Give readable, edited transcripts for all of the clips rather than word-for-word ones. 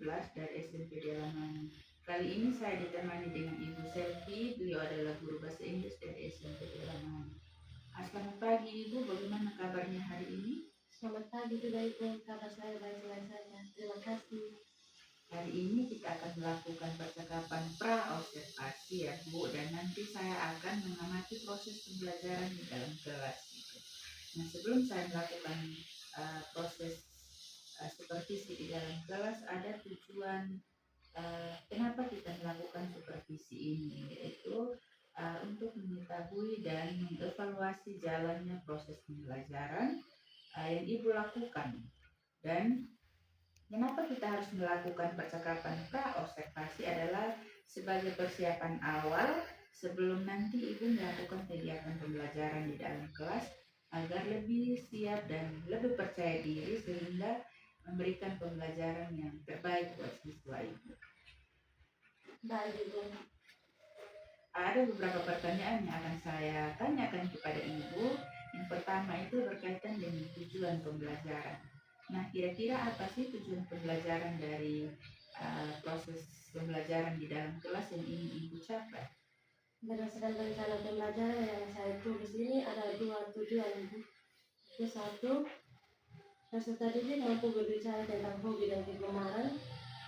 kelas dari SMP Dalaman. Kali ini saya ditemani dengan Ibu Selvi, beliau adalah guru bahasa Inggris dari SMP Dalaman. Selamat pagi Ibu, bagaimana kabarnya hari ini? Selamat pagi juga Ibu, kabar saya baik-baik saja. Terima kasih. Hari ini kita akan melakukan percakapan pra-observasi ya Bu, dan nanti saya akan mengamati proses pembelajaran di dalam kelas. Nah, sebelum saya melakukan proses supervisi di dalam kelas, ada tujuan kenapa kita melakukan supervisi ini, yaitu untuk mengetahui dan mengevaluasi jalannya proses pembelajaran yang Ibu lakukan. Dan kenapa kita harus melakukan percakapan pra-observasi adalah sebagai persiapan awal sebelum nanti Ibu melakukan kegiatan pembelajaran di dalam kelas agar lebih siap dan lebih percaya diri sehingga memberikan pembelajaran yang terbaik buat siswa Ibu. Baik Ibu. Ada beberapa pertanyaan yang akan saya tanyakan kepada Ibu. Yang pertama itu berkaitan dengan tujuan pembelajaran. Nah, kira-kira apa sih tujuan pembelajaran dari proses pembelajaran di dalam kelas yang ingin Ibu capai? Berdasarkan rencana pembelajaran yang saya tulis ini ada 2 tujuan Ibu. Yang satu, peserta didik mampu berbicara tentang hobi dan kegemaran.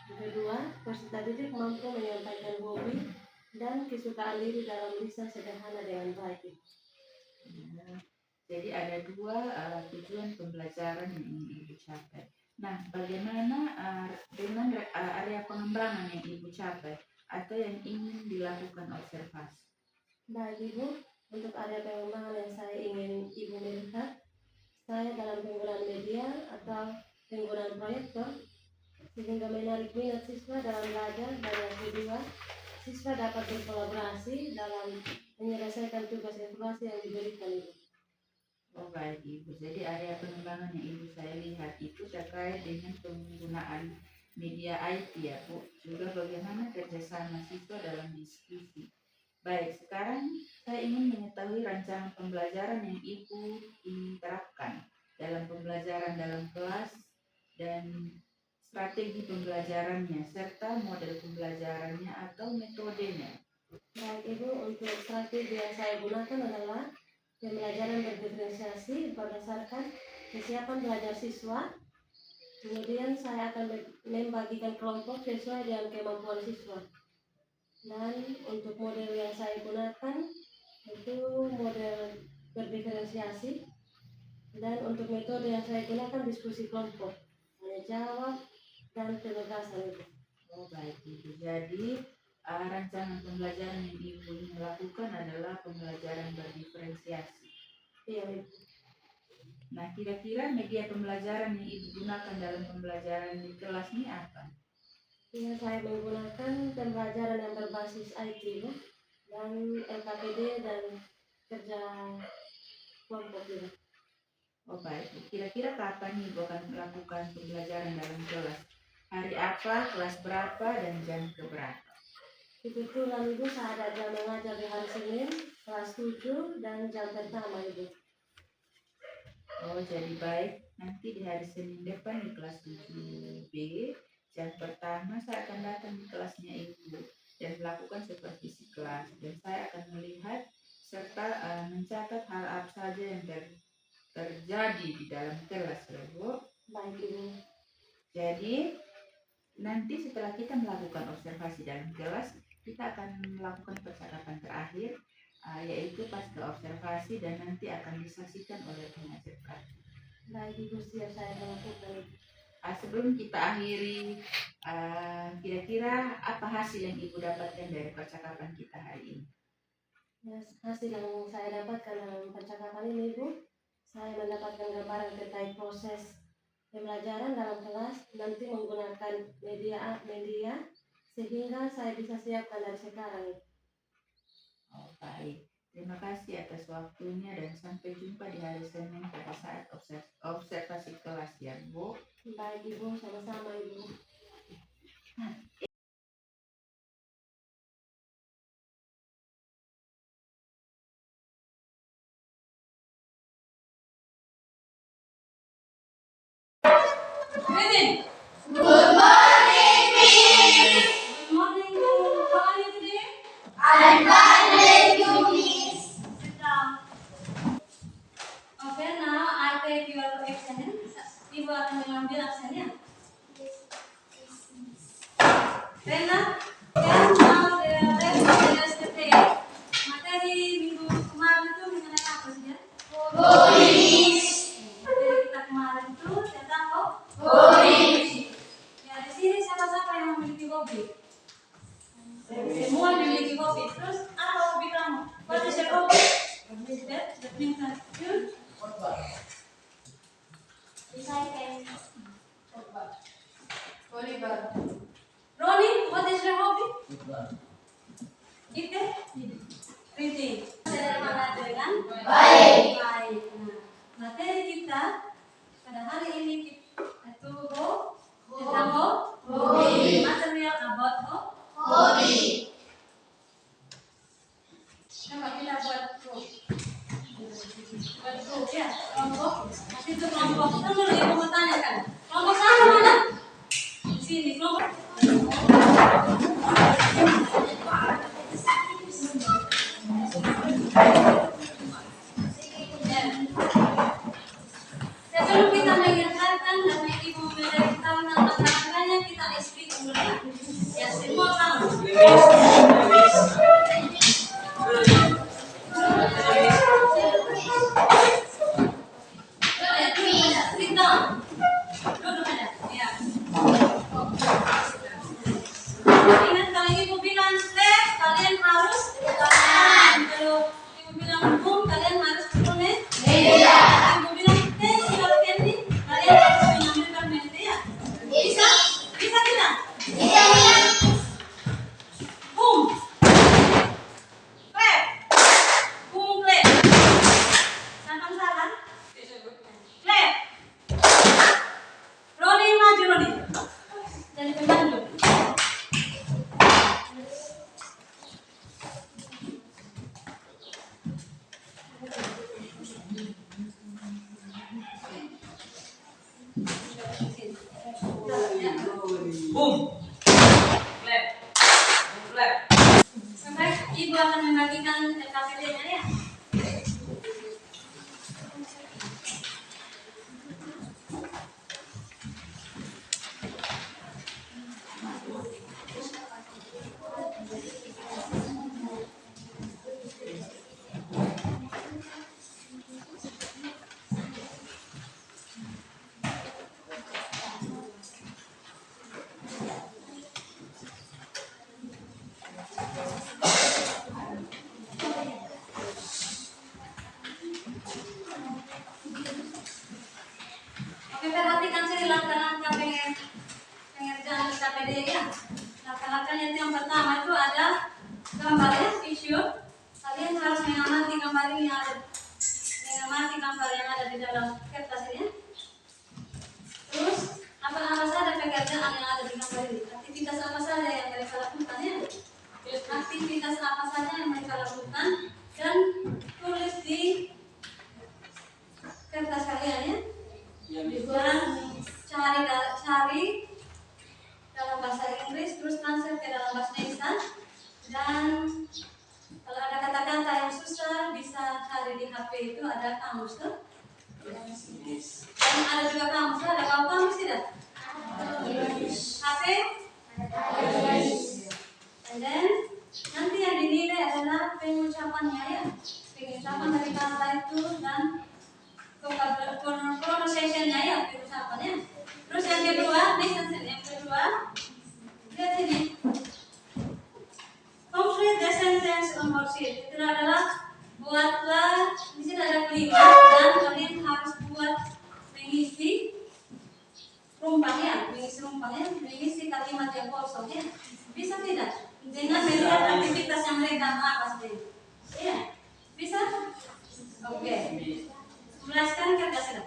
Yang kedua, peserta didik mampu menyampaikan hobi dan kesukaan diri dalam lisan sederhana dengan baik. Jadi ada 2 tujuan pembelajaran yang ingin Ibu capai. Nah, bagaimana dengan area pengembangan yang Ibu capai atau yang ingin dilakukan observasi? Baik Ibu, untuk area pengembangan yang saya ingin Ibu melihat, saya dalam penggunaan media atau penggunaan proyektor sehingga menarik minat siswa dalam belajar, dan yang kedua, siswa dapat berkolaborasi dalam menyelesaikan tugas evaluasi yang diberikan Ibu. Oh baik Ibu, jadi area pengembangan yang Ibu saya lihat itu terkait dengan penggunaan media IT ya Bu, juga bagaimana kerjasama siswa dalam diskusi. Baik, sekarang saya ingin mengetahui rancangan pembelajaran yang Ibu ingin terapkan dalam pembelajaran dalam kelas dan strategi pembelajarannya serta model pembelajarannya atau metodenya. Baik Ibu, untuk strategi yang saya gunakan adalah pembelajaran berdiferensiasi berdasarkan kesiapan belajar siswa. Kemudian saya akan membagikan kelompok sesuai dengan kemampuan siswa. Dan untuk model yang saya gunakan itu model berdiferensiasi, dan untuk metode yang saya gunakan diskusi kelompok, tanya jawab, dan penugasan itu. Oh baik Ibu, jadi rancangan pembelajaran yang Ibu ingin lakukan adalah pembelajaran berdiferensiasi. Iya Ibu. Nah, kira-kira media pembelajaran yang Ibu gunakan dalam pembelajaran di kelas ini apa? Iya, saya menggunakan pembelajaran yang berbasis IT Ibu, dan LKPD dan kerja kelompok juga. Oh baik, kira-kira kapan Ibu akan melakukan pembelajaran dalam kelas? Hari apa, kelas berapa, dan jam keberapa? Kebetulan Ibu saya ada jam mengajar di hari Senin, kelas 7 dan jam pertama Ibu. Oh jadi baik, nanti di hari Senin depan di kelas 7B, jam pertama saya akan datang di kelasnya Ibu dan melakukan supervisi kelas, dan saya akan melihat serta mencatat hal apa saja yang terjadi di dalam kelas ya Bu. Baik Ibu. Jadi nanti setelah kita melakukan observasi dalam kelas, kita akan melakukan percakapan terakhir, yaitu pasca observasi, dan nanti akan disaksikan oleh pengajar praktik. Baik Ibu, siap saya melakukan. Sebelum kita akhiri, kira-kira apa hasil yang Ibu dapatkan dari percakapan kita hari ini? Ya, hasil yang saya dapatkan dalam percakapan ini Ibu, saya mendapatkan gambaran terkait proses pembelajaran dalam kelas, nanti menggunakan media sehingga saya bisa siapkan dari sekarang. Oh baik, terima kasih atas waktunya dan sampai jumpa di hari Senin pada saat observasi kelas ya Bu. Baik Ibu, sama-sama Ibu. Good morning. I'm fine, thank you, Miss. Sit down. Okay, now I take your action. Ibu akan mengambil aksennya. Rena, can now yesterday. Materi minggu kemarin itu mengenai apa sih ya? Boris. Materi kita kemarin itu tentang Boris. Ya di sini siapa-siapa yang memiliki hobi? Semua memiliki hobi. Terus apa hobi kamu? What is your hobby? Badminton. You? Volleyball. Ronnie, what is your hobby? Itu? Reading. Sederhana dengan Baik. baik. Nah, materi kita pada hari ini itu tentang Hobi. material about Hobi. Coba kita buat grup ya, kelompok. Nanti itu kelompok. Tunggu dulu, ibu mau tanyakan. Kelompok sana mana? Di sini kelompok. Sebelum kita mengingatkan dan ibu memberitahu nama tangannya, kita explain dulu ya. Ya semua kamu. Sit down. Duduk aja. Ya. Ingat kalau ibu bilang step, kalian harus jalan. Kalau ibu bilang boom, kalian harus turun. Iya. Ibu bilang tes, kalau candy, kalian harus mengambilkan mente ya. Bisa. Bisa tidak? Bisa. Boom. Clap. Boom clap. Sampai salah. Clap. Roni maju Roni. Jadi pemandu. Boom. Clap. Clap. Sampai ibu akan membagikan KPD-nya ya. Oke, perhatikan sini langkah-langkah pengerjaan KPD ya. Langkah-langkahnya itu yang pertama itu ada gambarnya, visual. Kalian harus mengamati gambar ini yang ada, mengamati gambar yang ada di dalam kertas ini. Terus apa saja pekerjaan yang ada di gambar ini? Aktivitas apa saja yang mereka lakukan ya? Aktivitas apa saja yang mereka lakukan dan tulis di kertas kalian ya. Dan cari dalam bahasa Inggris, terus translate ke dalam bahasa Indonesia. Dan kalau ada kata-kata yang susah bisa cari di HP, itu ada kamus tuh. Dan ada juga kamus, ada kamus tidak? HP? And then nanti yang dinilai adalah pengucapannya ya, pengucapan dari kata itu dan pronunciation-nya ya, pengucapannya. Terus yang kedua, yang kedua, lihat sini. Complete the sentence on worksheet. Itu adalah buatlah, di sini ada kelima dan kalian harus buat mengisi rumpahnya, mengisi kalimat yang kosong ya. Bisa tidak? Dengan melihat aktivitas yang mereka apa sih? Iya, bisa? Oke. Jelaskan kertas sudah.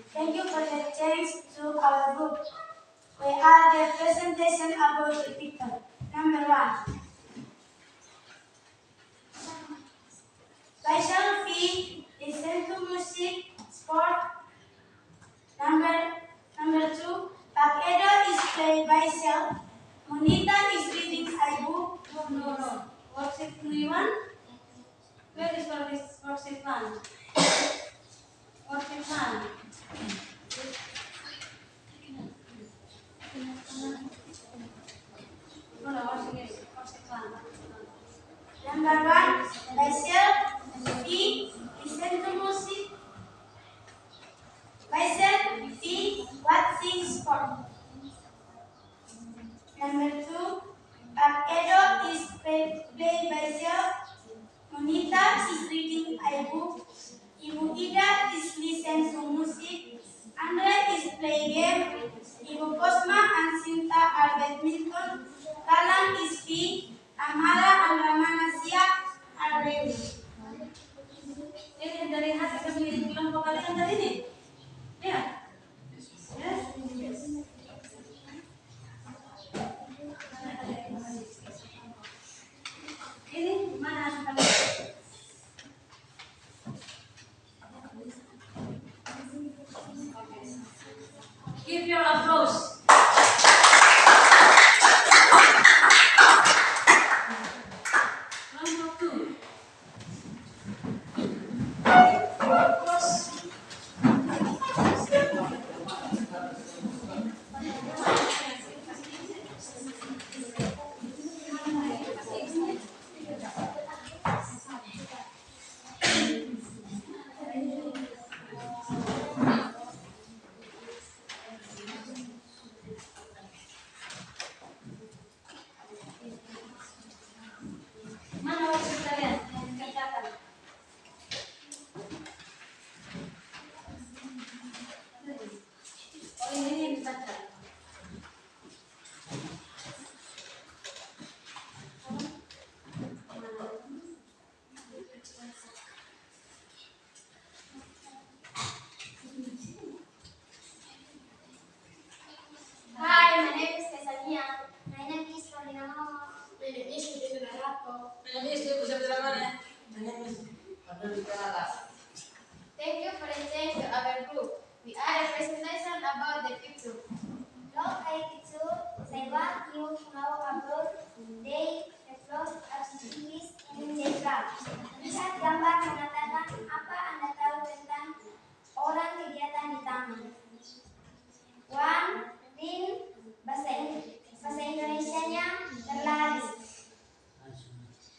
Thank you, for the change to our group. We are the presentation about the picture. Number 1. Faisal P. Listen to music, sport. Number 2. Pakedo is played by Shell. Monita is reading a book. No. Worksheet 1. Where is worksheet 1? Worksheet 1. No, worksheet 1. Number 1. Faisal P. Listen to music. Faisal P. Watching sport. Number 2. Pakedo is played by Shell. Monita is reading a book. Ibu Ida is listening to music. Andre is playing game. Ibu Kosma and Sinta are badminton. Kalan is tea. Amara and Ramana Siak are ready. Ini dari hasil pemilihan kelompok kalian tadi nih? Ya? Yes? Ini mana hasil kalian? Give your applause. Kelompok 2. Mana worksheet kalian yang dikerjakan? Oh, ini yang dibaca. Hi, my name is Tesania. My name is Carolina Mama. My name is Fidel Rato. My name is Jose Pedramane. My name is Fadil Karatas. Thank you for the change to our group. We are a presentation about the picture. Log picture, say what you know about the close activities in the club. Lihat gambar mengatakan apa Anda tahu tentang orang kegiatan di taman. 1. Rin, bahasa Indonesianya berlari.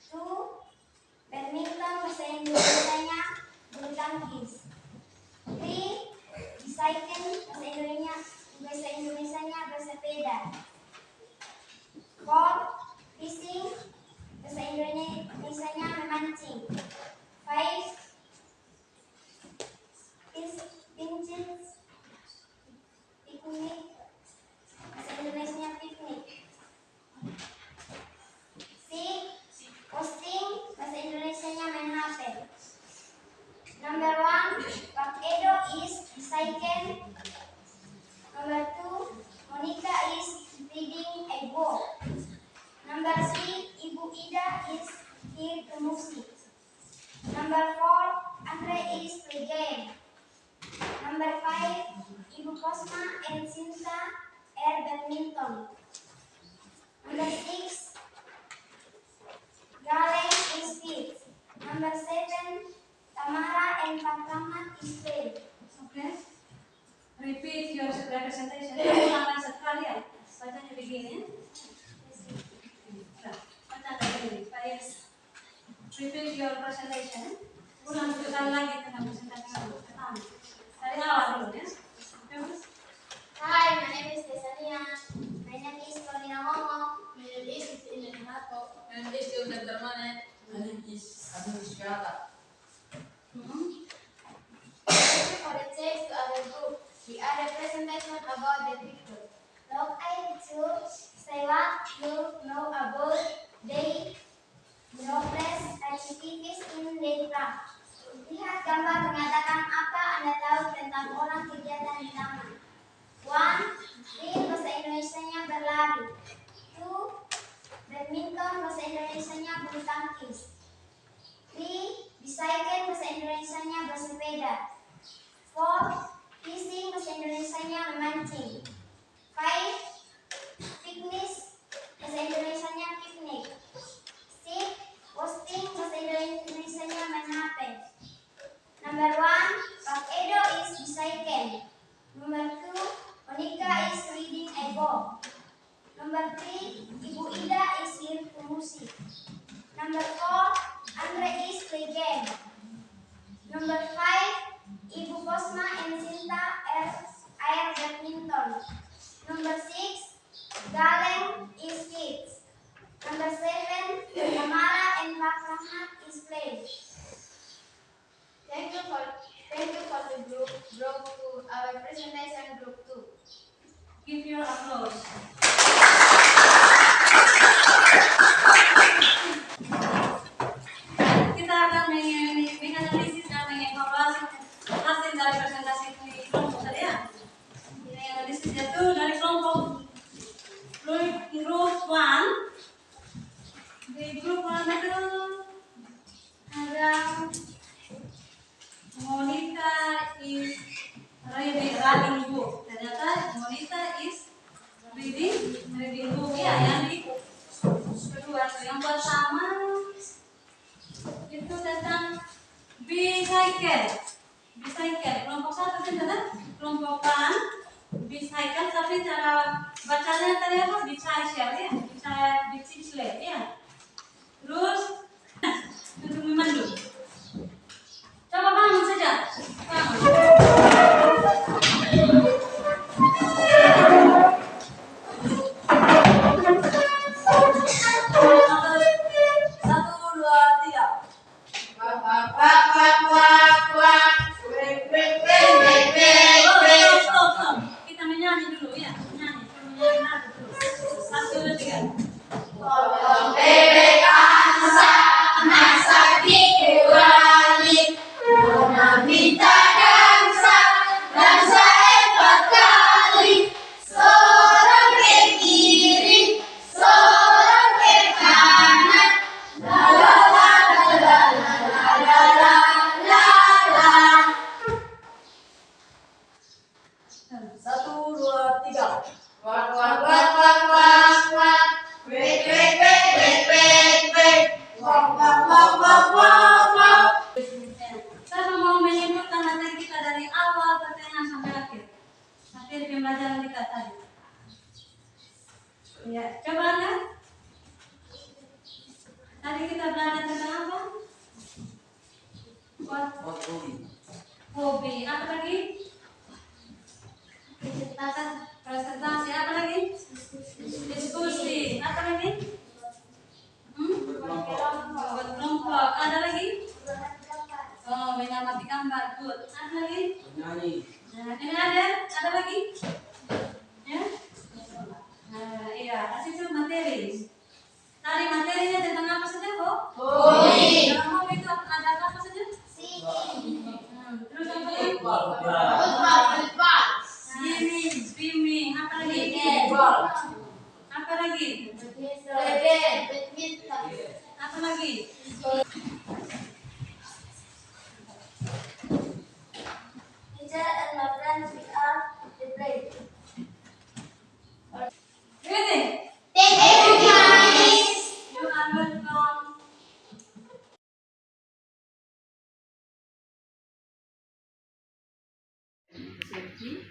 2. Badminton, bahasa Indonesianya bulu tangkis. 3. Bicycle, bahasa Indonesianya bersepeda. 4. Fishing, bahasa Indonesianya memancing. 5. Pinches, piknik, bahasa Indonesianya piknik. 6. Posting, bahasa Indonesianya main HP. Number 1, Pakedo is bicycle. Number 2, Monica is reading a book. Number 3, Ibu Ida is here to music. Number 4, Andre is play game. Number 5, Ibu Kosma and Sinta are badminton. Number 6, Galen is fit. Number 7, Tamara and Pakamat is play. Okay. Repeat your representation. Ulangan sekali ya. Bacanya begini. Baca begini. Repeat your presentation. Ulang sekali lagi tentang presentasi pertama. Dari awal dulu ya. Hi, my name is Tesania. My name is Corina Momo. My name is Inato. My name is Jose Pedramane. My name is Fadil Karatas. Thank you for the change to our group. We are a presentation about the picture. Log picture, say what you know about the progress activities in the craft. Lihat gambar mengatakan apa Anda tahu tentang orang kegiatan di taman. 1. Rin bahasa Indonesianya berlari. 2. Badminton bahasa Indonesianya bulu tangkis. 3. Bicycle bahasa Indonesianya bersepeda. 4. Fishing bahasa Indonesianya memancing. 5. Picnic bahasa Indonesianya piknik. 6. Posting bahasa Indonesianya main HP. Number 1. Pak Edo is bicycle. Number 2. Monica is reading a book. Number 3. Ibu Ida is listening to music. Number 4. Andre is play game. Number 5. Ibu Posma and Sinta air badminton. Number 6. Galeng is kids. Number 7. Tamara and Pak Rahmat is play. Thank you for the group to our presentation group 2. Give your applause. Kita akan menganalisis dan mengevaluasi hasil dari presentasi di kelompok tadi ya. Ini analisis itu dari kelompok group 1. Di grup 1 itu ada Monita is reading book. Ternyata Monita is reading book ya. Yang di kedua tuh yang pertama itu tentang bicycle. Kelompok 1 kan tadi kelompok 1 bicycle, tapi cara bacanya tadi apa? Bicycle ya, bicycle ya. Terus untuk memandu. Coba bangun saja. Satu, dua, tiga. Stop. Kita menyanyi dulu ya. Menyanyi dulu. 1, 2, 3. Saya mau menyimpulkan materi kita dari awal pertengahan sampai akhir. Materi pembelajaran kita tadi. Ya, coba Anda. Tadi kita belajar tentang apa? Hobi. Apa lagi? Presentasi. Apa lagi? Diskusi. Apa lagi? Berkelompok. Ada lagi? Oh, mengamati gambar. Good. Ada lagi? Nyanyi. Nah, ini ada lagi? Ya? Iya, kasih itu materi. Tadi materinya tentang apa saja, Bu? Hobi. Dalam hobi itu ada apa saja? Terus apa lagi? Swimming. Apa lagi? Apa lagi? Apa lagi? Teacher and my friends, we are the brave. Ready? Thank you, guys. You are welcome. Selfie.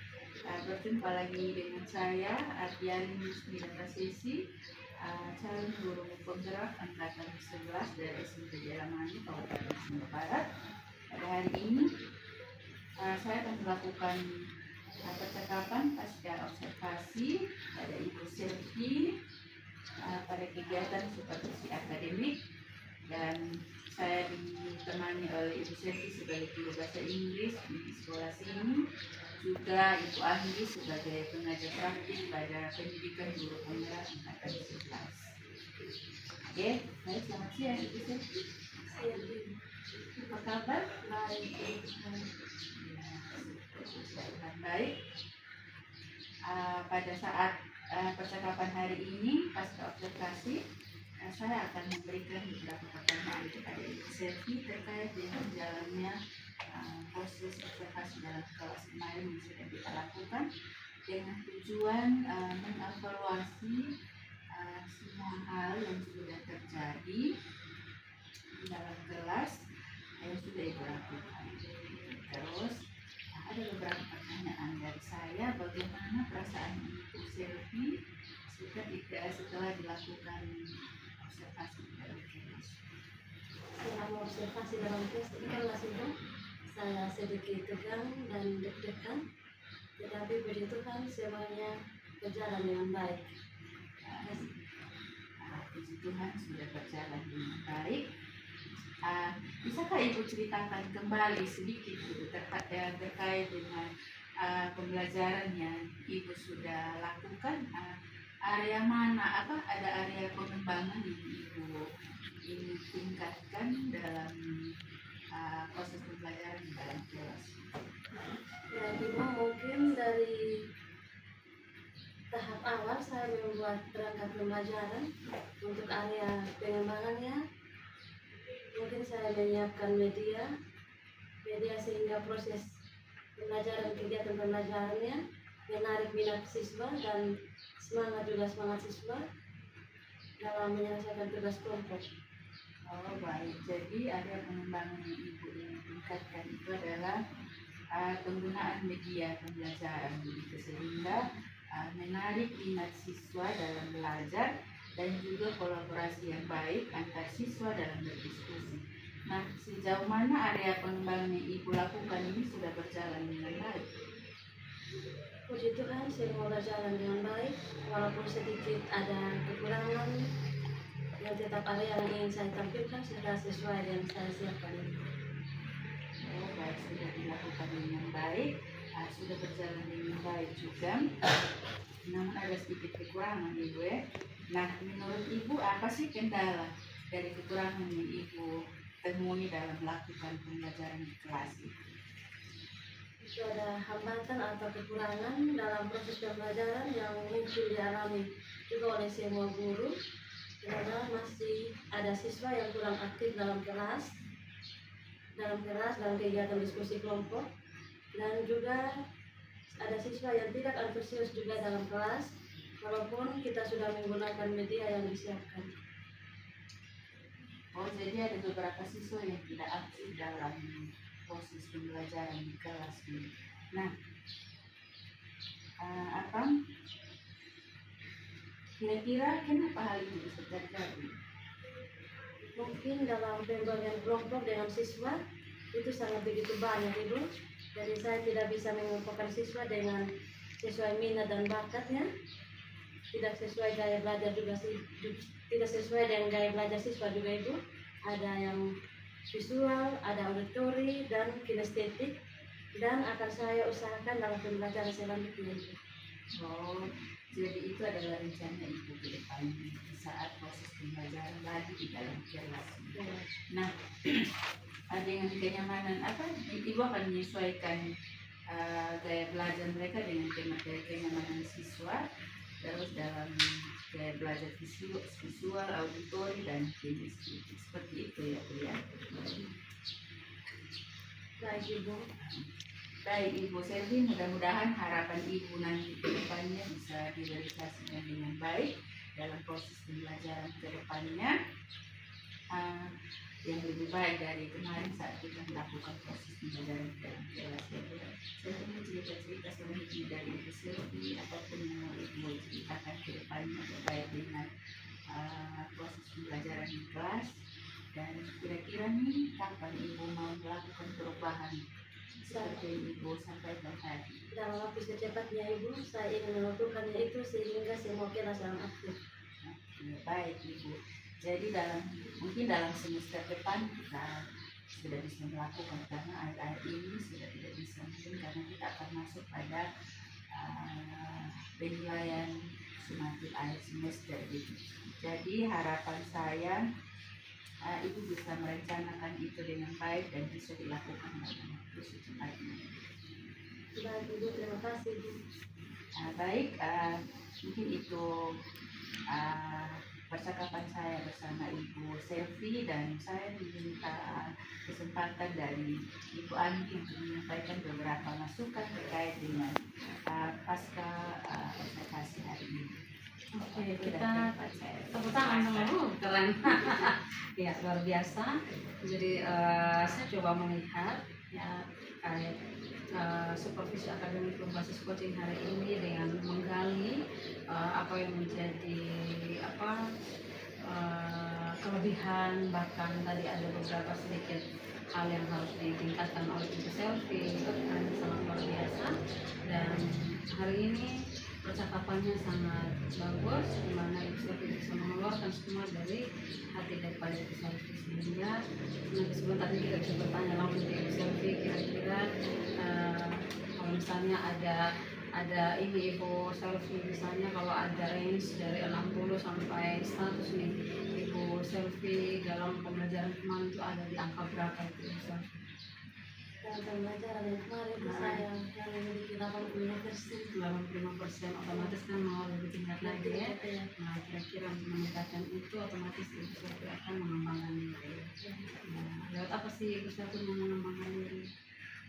Berjumpa lagi dengan saya Ardiani Musnida Sesi, calon guru penggerak angkatan 11 dari SMP Jaramani Kabupaten Sumba Barat. Pada hari ini saya akan melakukan percakapan pasca observasi pada Ibu Selvi pada kegiatan supervisi akademik, dan saya ditemani oleh Ibu Selvi sebagai guru bahasa Inggris di sekolah sini, juga Ibu Ahli sebagai pengajar praktik pada pendidikan guru penggerak angkatan 11. Oke, baik, selamat siang Ibu Selvi. Apa kabar? Baik. Tuhan baik. Pada saat percakapan hari ini pasca observasi, saya akan memberikan beberapa pertanyaan kepada Ibu Selvi terkait dengan jalannya proses observasi dalam kelas kemarin yang sudah kita lakukan dengan tujuan mengevaluasi semua hal yang sudah terjadi di dalam kelas yang sudah Ibu lakukan. Terus ada beberapa pertanyaan dari saya, bagaimana perasaan Ibu Selvi setelah dilakukan observasi dalam kelas? Selama observasi dalam kelas ini kan masih saya sedikit tegang dan deg-degan, tetapi begitu kan semuanya berjalan dengan baik. Puji Tuhan sudah berjalan dengan baik. Bisakah Ibu ceritakan kembali sedikit terkait dengan pembelajaran yang Ibu sudah lakukan? Area mana? Ada area pengembangan yang Ibu ingin tingkatkan dalam proses pembelajaran di dalam kelas? Ya, Ibu, mungkin dari tahap awal saya membuat perangkat pembelajaran untuk area pengembangannya. Mungkin saya menyiapkan media sehingga proses pembelajaran, kegiatan pembelajarannya menarik minat siswa dan semangat siswa dalam menyelesaikan tugas kelompok. Oh baik, jadi area pengembangan yang Ibu ingin tingkatkan itu adalah penggunaan media pembelajaran begitu, sehingga menarik minat siswa dalam belajar dan juga kolaborasi yang baik antar siswa dalam berdiskusi. Nah, sejauh mana area pengembangan yang Ibu lakukan ini sudah berjalan dengan baik? Puji Tuhan, semua berjalan dengan baik, walaupun sedikit ada kekurangan, yang tetap area yang ingin saya tampilkan sudah sesuai dengan saya siapkan. Oh baik, sudah dilakukan dengan baik, sudah berjalan dengan baik juga. Namun ada sedikit kekurangan Ibu ya. Nah, menurut Ibu apa sih kendala dari kekurangan yang Ibu temui dalam melakukan pembelajaran di kelas itu? Itu ada hambatan atau kekurangan dalam proses pembelajaran yang mungkin dialami juga oleh semua guru, karena masih ada siswa yang kurang aktif dalam kelas dalam kegiatan diskusi kelompok, dan juga ada siswa yang tidak antusias juga dalam kelas walaupun kita sudah menggunakan media yang disiapkan. Oh, jadi ada beberapa siswa yang tidak aktif dalam proses pembelajaran di kelas ini. Nah, kira-kira kenapa hal ini bisa terjadi? Mungkin dalam pembagian kelompok dengan siswa itu sangat begitu banyak Ibu, jadi saya tidak bisa mengumpulkan siswa dengan sesuai minat dan bakatnya, tidak sesuai gaya belajar juga tidak sesuai dengan gaya belajar siswa juga Ibu. Ada yang visual, ada auditori dan kinestetik, dan akan saya usahakan dalam pembelajaran selanjutnya Ibu. Oh, jadi itu adalah rencana Ibu ke depan saat proses pembelajaran lagi di dalam kelas. Nah, dengan kenyamanan Ibu akan menyesuaikan gaya belajar mereka dengan kenyamanan siswa, terus dalam gaya belajar visual, auditori dan kinestetik, seperti itu ya Bu ya. Baik Ibu. Baik Ibu Selvi, mudah-mudahan harapan Ibu nanti ke depannya bisa direalisasikan dengan baik dalam proses pembelajaran ke depannya, yang lebih baik dari kemarin saat kita melakukan proses pembelajaran dalam kelas. Saya ingin cerita-cerita selanjutnya dari Ibu Selvi, apapun yang mau Ibu ceritakan ke depannya terkait dengan proses pembelajaran di kelas, dan kira-kira nih kapan Ibu mau melakukan perubahan seperti yang Ibu sampaikan tadi? Dalam waktu secepatnya Ibu, saya ingin melakukannya itu sehingga semua kelas yang aktif. Baik Ibu, jadi mungkin dalam semester depan kita sudah bisa melakukan, karena akhir-akhir ini sudah tidak bisa, mungkin karena kita akan masuk pada penilaian semakin akhir semester gitu. Jadi harapan saya Ibu bisa merencanakan itu dengan baik dan bisa dilakukan dalam waktu secepatnya. Baik Ibu, terima kasih Bu. Baik, mungkin itu percakapan saya bersama Ibu Selvi, dan saya meminta kesempatan dari Ibu Andi untuk menyampaikan beberapa masukan terkait dengan pasca observasi hari ini. Oke, Itu kita dari tempat saya. tepuk tangan dulu, keren. Ya, luar biasa. Jadi saya coba melihat ya terkait supervisi akademik berbasis coaching hari ini dengan menggali apa yang menjadi kelebihan, bahkan tadi ada beberapa sedikit hal yang harus ditingkatkan oleh Ibu Selvi. Itu kan sangat luar biasa, dan hari ini percakapannya sangat bagus, di mana Ibu Selvi bisa mengeluarkan semua dari hati daripada Ibu Selvi, sehingga nanti sebelum tadi kita bisa bertanya langsung ke Ibu Selvi, kira-kira kalau misalnya ada ini Ibu Selvi, misalnya kalau ada range dari 60 sampai 100 nih, Ibu Selvi dalam pembelajaran kemarin itu ada di angka berapa itu Ibu Selvi? Dalam pembelajaran yang kemarin itu saya yang memiliki 85%. 85%, otomatis kan mau lebih tingkat lagi ya. Ya. Nah, kira-kira untuk meningkatkan itu otomatis Ibu Selvi akan mengembangkan diri. Nah, lewat apa sih Ibu Selvi mau mengembangkan diri?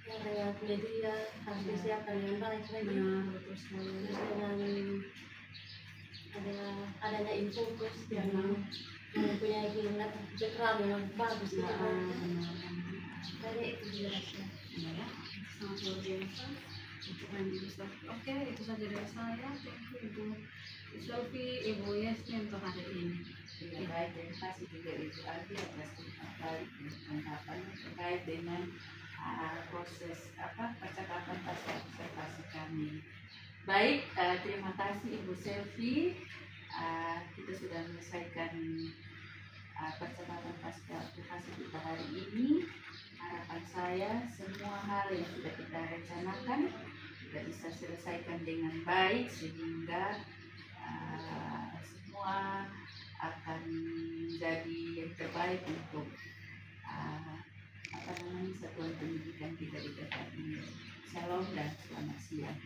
Ya, lewat media harus disiapkan dengan baik lagi. Benar, betul sekali. Terus dengan adanya infocus yang mempunyai background yang bagus gitu. Jadi itu jelasnya. Ya, sangat luar biasa. Itu kan Ibu Selvi. Oke, itu saja dari saya. Thank you Ibu Selvi, Ibu Yesni untuk hari ini. Ya, baik, terima kasih juga Ibu Andi atas tanggapannya terkait dengan proses percakapan pasca observasi kami. Baik, terima kasih Ibu Selvi. Kita sudah menyelesaikan percakapan pasca observasi kita hari ini. Harapan saya semua hal yang sudah kita rencanakan kita bisa selesaikan dengan baik, sehingga semua akan menjadi yang terbaik untuk satuan pendidikan kita di tempat ini. Shalom dan selamat siang.